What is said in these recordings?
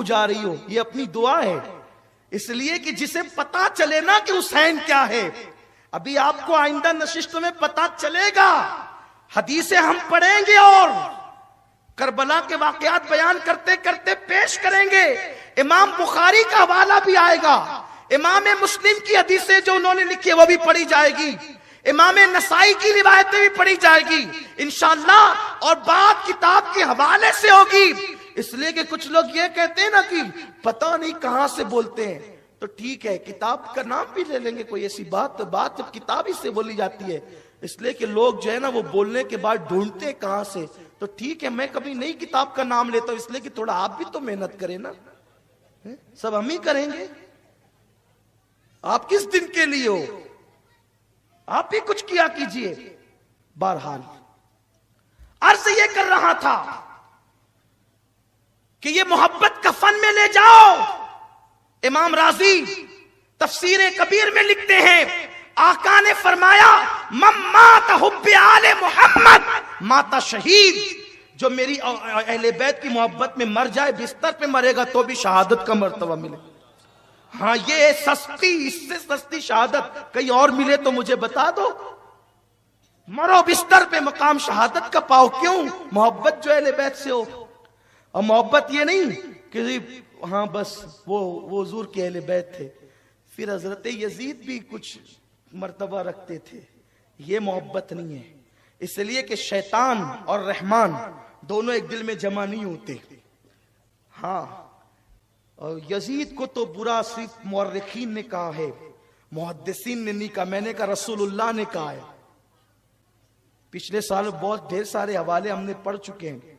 जा रही हो, ये अपनी दुआ है, इसलिए कि जिसे पता चले ना कि हुसैन क्या है। अभी आपको आइंदा नशिस्तों में पता चलेगा, हदीसें हम पढ़ेंगे और करबला के वाकयात बयान करते करते पेश करेंगे। इमाम बुखारी का हवाला भी आएगा, इमाम मुस्लिम की हदीसें जो उन्होंने लिखी है वो भी पढ़ी जाएगी, इमाम नसाई की रिवायतें भी पढ़ी जाएगी इंशाअल्लाह, और बात किताब के हवाले से होगी। इसलिए कि कुछ लोग ये कहते हैं ना कि पता नहीं कहां से बोलते हैं, तो ठीक है किताब का नाम भी ले लेंगे, कोई ऐसी बात जब किताब ही से बोली जाती है। इसलिए कि लोग जो है ना वो बोलने के बाद ढूंढते हैं कहां से, तो ठीक है मैं कभी नई किताब का नाम लेता हूं, इसलिए कि थोड़ा आप भी तो मेहनत करें ना, सब हम ही करेंगे, आप किस दिन के लिए हो, आप भी कुछ किया कीजिए। बहरहाल अर्ज ये कर रहा था कि ये मोहब्बत कफन में ले जाओ। इमाम राजी तफसीर कबीर में लिखते हैं, आका ने फरमाया मम्मात हुब्बे आले मोहम्मद माता शहीद, जो मेरी अहले बैत की मोहब्बत में मर जाए, बिस्तर पे मरेगा तो भी शहादत का मर्तबा मिले। हाँ ये सस्ती, इससे सस्ती शहादत कहीं और मिले तो मुझे बता दो। मरो बिस्तर पे, मकाम शहादत का पाओ। क्यों? मोहब्बत जो अहले बैत से हो। और मोहब्बत ये नहीं कि हाँ बस वो हुजूर के अहले बैत थे, फिर हजरत यजीद भी कुछ मर्तबा रखते थे, ये मोहब्बत नहीं है। इसलिए कि शैतान और रहमान दोनों एक दिल में जमा नहीं होते। हाँ, और यजीद को तो बुरा सिर्फ मुअर्रिखीन ने कहा है, मुहद्दिसीन ने नहीं कहा, मैंने कहा रसूलुल्लाह ने कहा है। पिछले साल बहुत ढेर सारे हवाले हमने पढ़ चुके हैं।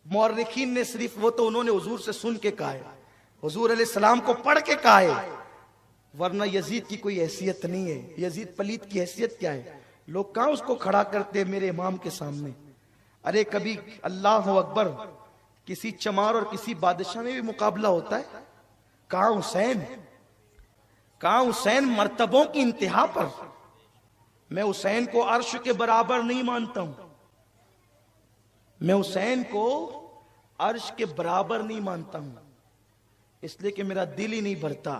मुअर्रिखीन ने सिर्फ वो तो उन्होंने हुजूर से सुन के कहा है, हुजूर अलैहिस्सलाम को पढ़ के कहा है, वरना यजीद की कोई हैसियत नहीं है। यजीद पलीत की हैसियत क्या है? लोग कहां उसको खड़ा करते मेरे इमाम के सामने। अरे कभी अल्लाह अकबर, किसी चमार और किसी बादशाह में भी मुकाबला होता है। कहां हुसैन, कहां हुसैन मर्तबों की इंतहा पर। मैं हुसैन को अर्श के बराबर नहीं मानता हूं, मैं हुसैन को अर्श के बराबर नहीं मानता हूं, इसलिए कि मेरा दिल ही नहीं भरता।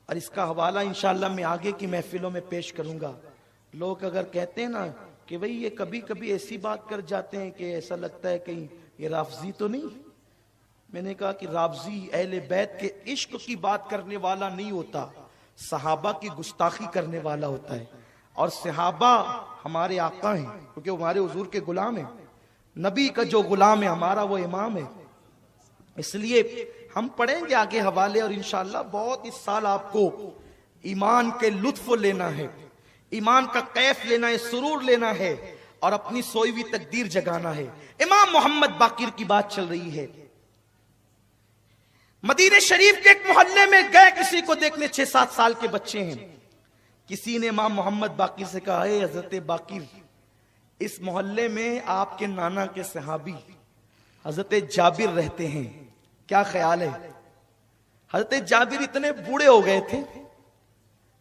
और इसका हवाला इंशाअल्लाह मैं आगे की महफिलों में पेश करूंगा। लोग अगर कहते हैं ना कि भाई ये कभी कभी ऐसी बात कर जाते हैं कि ऐसा लगता है कहीं ये राफजी तो नहीं, मैंने कहा कि राफजी अहले बैत के इश्क की बात करने वाला नहीं होता, सहाबा की गुस्ताखी करने वाला होता है। और सहाबा हमारे आका हैं, क्योंकि हमारे हुजूर के गुलाम हैं। नबी का जो गुलाम है हमारा वो इमाम है। इसलिए हम पढ़ेंगे आगे हवाले, और इंशाअल्लाह बहुत इस साल आपको ईमान के लुत्फ लेना है, ईमान का कैफ लेना है, सुरूर लेना है, और अपनी सोई हुई तकदीर जगाना है। इमाम मोहम्मद बाकिर की बात चल रही है। मदीने शरीफ के एक मोहल्ले में गए किसी को देखने, 6-7 साल के बच्चे हैं। किसी ने इमाम मोहम्मद बाकिर से कहा, है हजरत बाकिर, इस मोहल्ले में आपके नाना के सहाबी हजरत जाबिर रहते हैं, क्या ख्याल है? हजरत जाबिर इतने बूढ़े हो गए थे,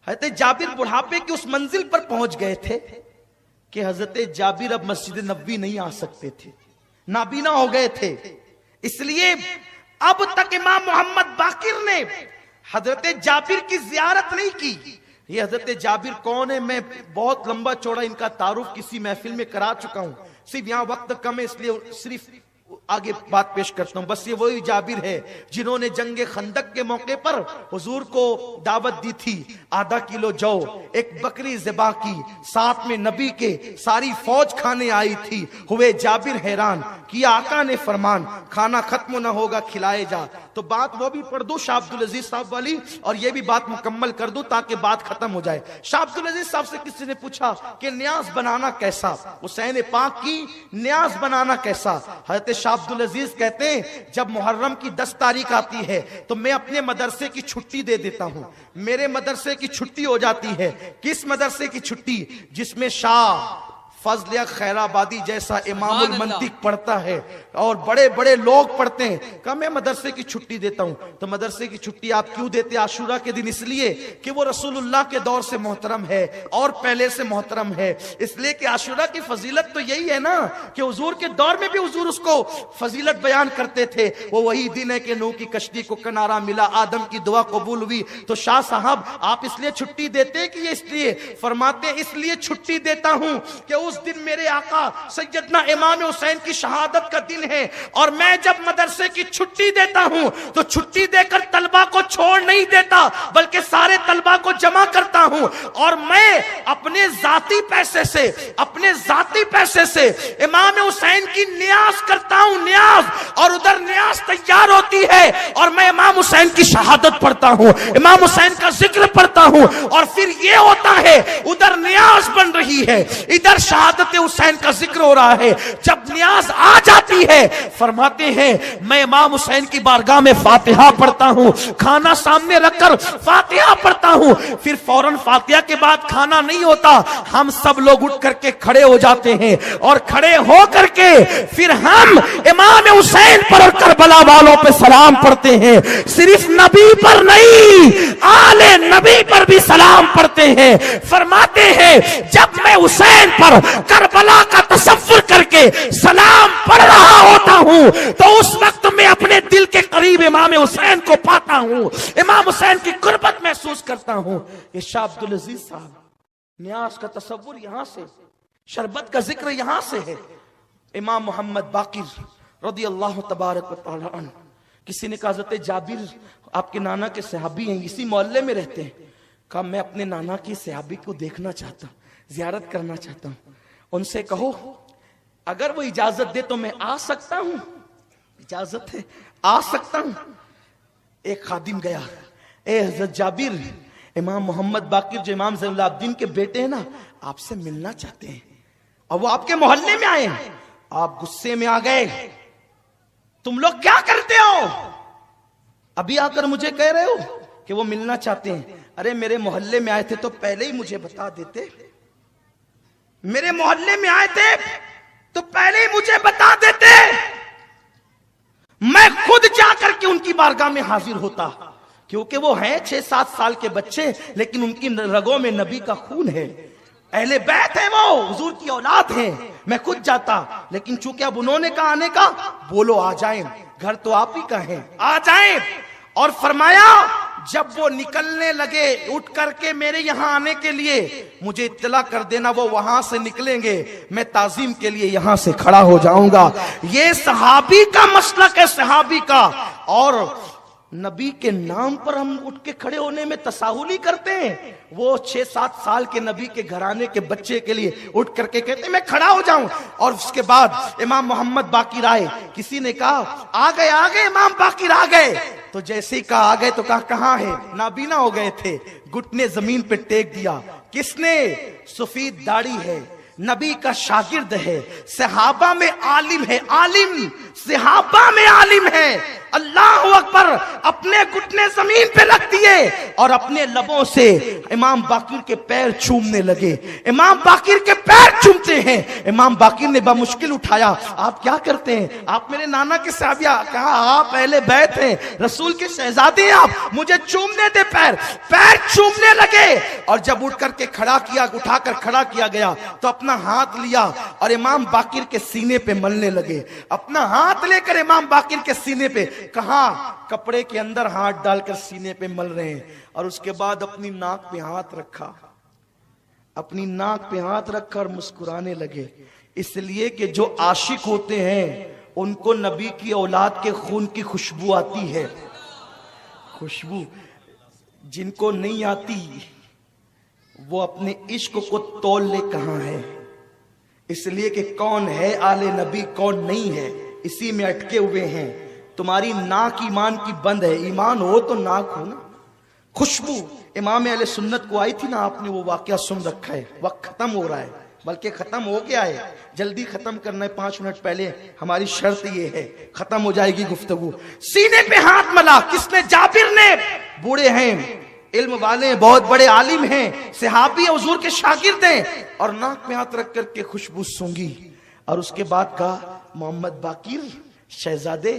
हजरत जाबिर बुढ़ापे की उस मंजिल पर पहुंच गए थे कि हजरत जाबिर अब मस्जिद नबवी नहीं आ सकते थे, नाबीना हो गए थे। इसलिए अब तक इमाम मोहम्मद बाकिर ने हजरत जाबिर की जियारत नहीं की। ये हजरत जाबिर कौन है, मैं बहुत लंबा चौड़ा इनका तारुफ किसी महफिल में करा चुका हूं, सिर्फ यहां वक्त कम है इसलिए सिर्फ आगे बात पेश करता हूं। बस ये वही जाबिर है जिन्होंने जंगे खंदक के मौके पर हुजूर को दावत दी थी, आधा किलो जौ, एक बकरी ज़िबा की, साथ में नबी के सारी फौज खाने आई थी। हुए जाबिर हैरान, किया आका ने फरमान, खाना खत्म ना होगा खिलाए जा। तो बात वो भी पढ़ दूं शाह अब्दुल अजीज साहब वाली, और ये भी बात मुकम्मल कर दूं ताकि बात खत्म हो जाए। शाह अब्दुल अजीज साहब से किसी ने पूछा कि न्याज बनाना कैसा, हुसैन पाक की न्याज बनाना कैसा? हजरत शाह अब्दुल अजीज कहते हैं, जब मुहर्रम की 10 तारीख आती है तो मैं अपने मदरसे की छुट्टी दे देता हूं। मेरे मदरसे की छुट्टी हो जाती है। किस मदरसे की छुट्टी? जिसमें शाह फजल खैराबादी जैसा इमामुल मंतिक पढ़ता है और बड़े बड़े लोग पढ़ते हैं। कहा मैं मदरसे की छुट्टी देता हूं। तो मदरसे की छुट्टी आप क्यों देते आशूरा के दिन? इसलिए कि वो रसूलुल्लाह के दौर से मोहतरम है और पहले से मोहतरम है। इसलिए कि आशूरा की फजीलत तो यही है ना कि हुजूर के दौर में भी हुजूर उसको फजीलत बयान करते थे। वो वही दिन है कि नूह की कश्ती को किनारा मिला, आदम की दुआ कबूल हुई। तो शाह साहब आप इसलिए छुट्टी देते कि ये इसलिए? फरमाते इसलिए छुट्टी देता हूं कि उस दिन मेरे आका सैयदना इमाम हुसैन की शहादत का दिन है और मैं जब मदरसे की छुट्टी देता हूं तो छुट्टी देकर तलबा को छोड़ नहीं देता बल्कि सारे तलबा को जमा करता हूं और मैं अपने जाती पैसे से इमाम हुसैन की न्याज करता हूं, न्याज। और उधर न्याज तैयार होती है और मैं इमाम हुसैन की शहादत पढ़ता हूं, इमाम हुसैन का जिक्र पढ़ता हूं और फिर ये होता है उधर न्याज बन रही है, इधर शहादत हुसैन का जिक्र हो रहा है। जब न्याज आ जाती है फरमाते हैं मैं इमाम हुसैन की बारगाह में फातिहा पढ़ता हूं, खाना सामने रखकर फातिहा पढ़ता हूं। फिर फौरन फातिहा के बाद खाना नहीं होता, हम सब लोग उठ करके खड़े हो जाते हैं और खड़े हो करके फिर हम इमाम हुसैन पर और करबला वालों पे सलाम पढ़ते हैं। सिर्फ नबी पर नहीं, आले नबी पर भी सलाम पढ़ते हैं। फरमाते हैं जब मैं हुसैन पर करबला का तसव्वुर करके सलाम पढ़ रहा होता हूं तो उस वक्त मैं अपने दिल के करीब इमाम हुसैन को पाता हूं, इमाम हुसैन की कुर्बत महसूस करता हूं। ये शाह अब्दुल अजीज साहब, न्याज का तसव्वुर यहां से, शरबत का जिक्र यहां से है। इमाम मोहम्मद बाकिर रदी अल्लाह तबारक व तआला अन्हु, किसी ने कहा हज़रत जाबिर आपके नाना के सहाबी हैं, इसी मोहल्ले में रहते हैं। कहा मैं अपने नाना की सहाबी को देखना चाहता हूं, जियारत करना चाहता हूं। उनसे कहो अगर वो इजाजत दे तो मैं आ सकता हूं। इजाजत है, आ सकता हूं। एक खादिम गया, ए हज़रत जाबिर, इमाम मोहम्मद बाकिर जो इमाम ज़ैनुल के बेटे हैं ना, आपसे मिलना चाहते हैं और वो आपके मोहल्ले में आए हैं। आप गुस्से में आ गए, तुम लोग क्या करते हो? अभी आकर मुझे कह रहे हो कि वो मिलना चाहते हैं। अरे मेरे मोहल्ले में आए थे तो पहले ही मुझे बता देते, मेरे मोहल्ले में आए थे तो पहले ही मुझे बता देते, मैं खुद जाकर के उनकी बारगाह में हाजिर होता। क्योंकि वो हैं 6-7 साल के बच्चे लेकिन उनकी रगों में नबी का खून है, अहले बैत है, वो हुजूर की औलाद है। मैं खुद जाता लेकिन चूंकि अब उन्होंने कहा आने का, बोलो आ जाएं, घर तो आप ही का है, आ जाएं। और फरमाया जब वो निकलने लगे उठ करके मेरे यहां आने के लिए, मुझे इत्तला कर देना वो वहां से निकलेंगे, मैं ताजीम के लिए यहां से खड़ा हो जाऊंगा। ये सहाबी का मसलक है, सहाबी का। और नबी के नाम पर हम उठ के खड़े होने में तसाहुली करते हैं। वो 6-7 साल के नबी के घराने के बच्चे के लिए उठ करके कहते हैं मैं खड़ा हो जाऊं। और उसके बाद इमाम मोहम्मद बाकिर आए, किसी ने कहा आ गए इमाम बाकिर आ गए। तो जैसे ही कहा आ गए तो कहा कहां है? नाबीना हो गए थे, घुटने जमीन पे टेक दिया। किसने? सफेद दाढ़ी है, नबी का शागिर्द है, सहाबा में आलिम है, आलिम सहाबा में आलिम है। अल्लाह अकबर, अपने घुटने जमीन पे रख दिए और अपने लबों से इमाम बाकिर के पैर चूमने लगे। इमाम बाकिर के पैर चूमते हैं। इमाम बाकिर ने बामुश्किल उठाया, आप क्या करते हैं? आप मेरे नाना के साहबिया। कहा आप पहले बैत हैं, रसूल के शहजादे हैं आप, मुझे चूमने दे। पैर चूमने लगे और जब उठ करके खड़ा किया, उठाकर खड़ा किया गया तो अपना हाथ लिया और इमाम बाकिर के सीने पे मलने लगे। अपना हाथ लेकर इमाम बाकिर के सीने पे, कहा कपड़े के अंदर हाथ डालकर सीने पे मल रहे हैं। और उसके बाद अपनी नाक पे हाथ रखा, अपनी नाक पे हाथ रखा और मुस्कुराने लगे। इसलिए कि जो आशिक होते हैं उनको नबी की औलाद के खून की खुशबू आती है, खुशबू। जिनको नहीं आती वो अपने इश्क को तोल ले कहां है। इसलिए कि कौन है आले नबी, कौन नहीं है, इसी में अटके हुए हैं। तुम्हारी नाक ईमान की बंद है, ईमान हो तो नाक हो ना। खुशबू इमाम अहले सुन्नत को आई थी ना, आपने वो वाकया सुन रखा है। वक्त खत्म हो रहा है, बल्कि खत्म हो गया है, जल्दी खत्म करना है। 5 मिनट पहले हमारी शर्त ये है, खत्म हो जाएगी गुफ्तगू। सीने पे हाथ मला, किसने? जाबिर ने। बूढ़े हैं, इल्म वाले हैं, बहुत बड़े आलिम हैं, सहाबी हैं, हुजूर के शागिर्द हैं, और नाक में हाथ रख करके खुशबू सूंघी। और उसके बाद कहा, मोहम्मद बाकिर शहजादे,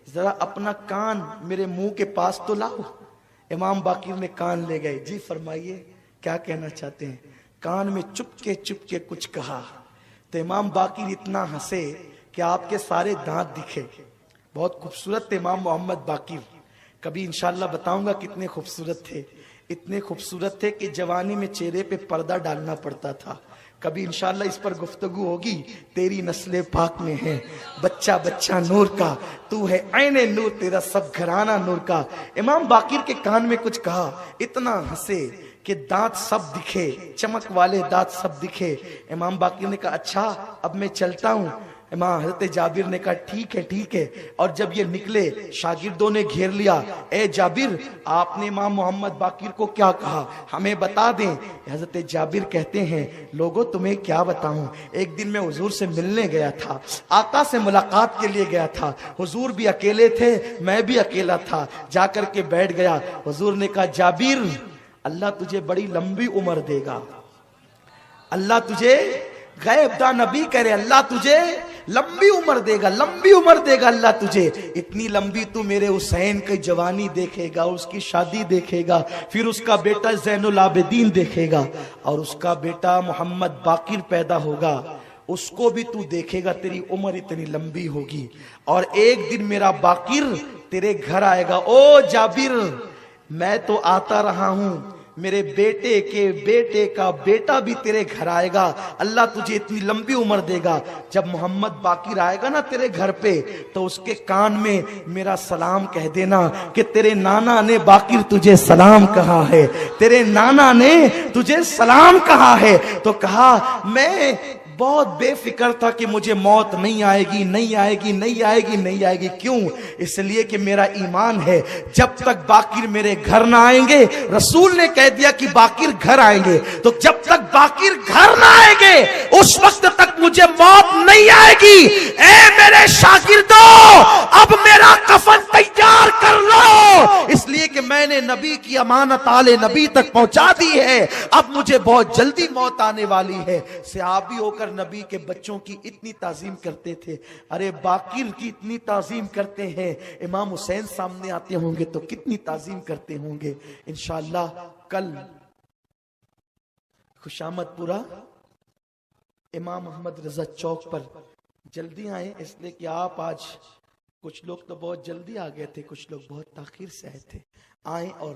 जरा अपना कान मेरे मुंह के पास तो लाओ। इमाम बाकिर ने कान ले गए। जी फरमाइए, क्या कहना चाहते हैं? कान में चुपके चुपके कुछ कहा तो इमाम बाकिर इतना हंसे कि आपके सारे दांत दिखे। बहुत खूबसूरत थे इमाम मोहम्मद बाकिर। कभी इंशाल्लाह बताऊंगा कितने खूबसूरत थे। इतने खूबसूरत थे कि जवानी में चेहरे पे पर्दा डालना पड़ता था। कभी इंशाल्लाह इस पर गुफ्तगू होगी। तेरी नस्ले पाक में है, बच्चा बच्चा नूर का, तू है ऐने नूर, तेरा सब घराना नूर का। इमाम बाकिर के कान में कुछ कहा, इतना हंसे कि दांत सब दिखे, चमक वाले दांत सब दिखे। इमाम बाकिर ने कहा, अच्छा अब मैं चलता हूं। इमाम हजरत जाबिर ने कहा, ठीक है ठीक है। और जब ये निकले, शागिर्दों ने घेर लिया। ए जाबिर, आपने इमाम मोहम्मद बाकिर को क्या कहा, हमें बता दें। हजरत जाबिर कहते हैं, लोगों तुम्हें क्या बताऊं, एक दिन मैं हुजूर से मिलने गया था, आका से मुलाकात के लिए गया था। हुजूर भी अकेले थे, मैं भी अकेला था। जाकर के बैठ गया। हुजूर ने कहा, जाबिर, अल्लाह तुझे बड़ी लंबी उम्र देगा। अल्लाह तुझे, गैब दा नबी करे, अल्लाह तुझे लंबी उम्र देगा, लंबी उम्र देगा अल्लाह तुझे। इतनी लंबी तू मेरे हुसैन की जवानी देखेगा, उसकी शादी देखेगा, फिर उसका बेटा जैनुल आबिदीन देखेगा, और उसका बेटा मोहम्मद बाकिर पैदा होगा, उसको भी तू देखेगा। तेरी उम्र इतनी लंबी होगी, और एक दिन मेरा बाकिर तेरे घर आएगा। ओ जाबिर, मैं तो आता रहा हूं, मेरे बेटे के बेटे का बेटा भी तेरे घर आएगा। अल्लाह तुझे इतनी लंबी उम्र देगा। जब मोहम्मद बाकिर आएगा ना तेरे घर पे, तो उसके कान में मेरा सलाम कह देना कि तेरे नाना ने बाकिर तुझे सलाम कहा है, तेरे नाना ने तुझे सलाम कहा है। तो कहा, मैं बहुत बेफिक्र था कि मुझे मौत नहीं आएगी, नहीं आएगी, नहीं आएगी, नहीं आएगी। क्यों? इसलिए कि मेरा ईमान है, जब तक बाकिर मेरे घर ना आएंगे, रसूल ने कह दिया कि बाकिर घर आएंगे, तो जब तक बाकिर घर ना आएंगे उस वक्त तक मुझे मौत नहीं आएगी। ए मेरे शागिर्दों, अब मेरा कफन तैयार कर लो, इसलिए कि मैंने नबी की अमानत आले नबी तक पहुंचा दी है। अब मुझे बहुत जल्दी मौत आने वाली है। सहाबी होकर नबी के बच्चों की इतनी ताजीम करते थे। अरे बाकिर की इतनी ताजीम करते हैं, इमाम हुसैन सामने आते होंगे तो कितनी ताजीम करते होंगे। इंशाअल्लाह कल खुशामदपुरा इमाम अहमद रजा चौक पर जल्दी आए, इसलिए कि आप आज, कुछ लोग तो बहुत जल्दी आ गए थे, कुछ लोग बहुत ताखीर से आए थे। आए और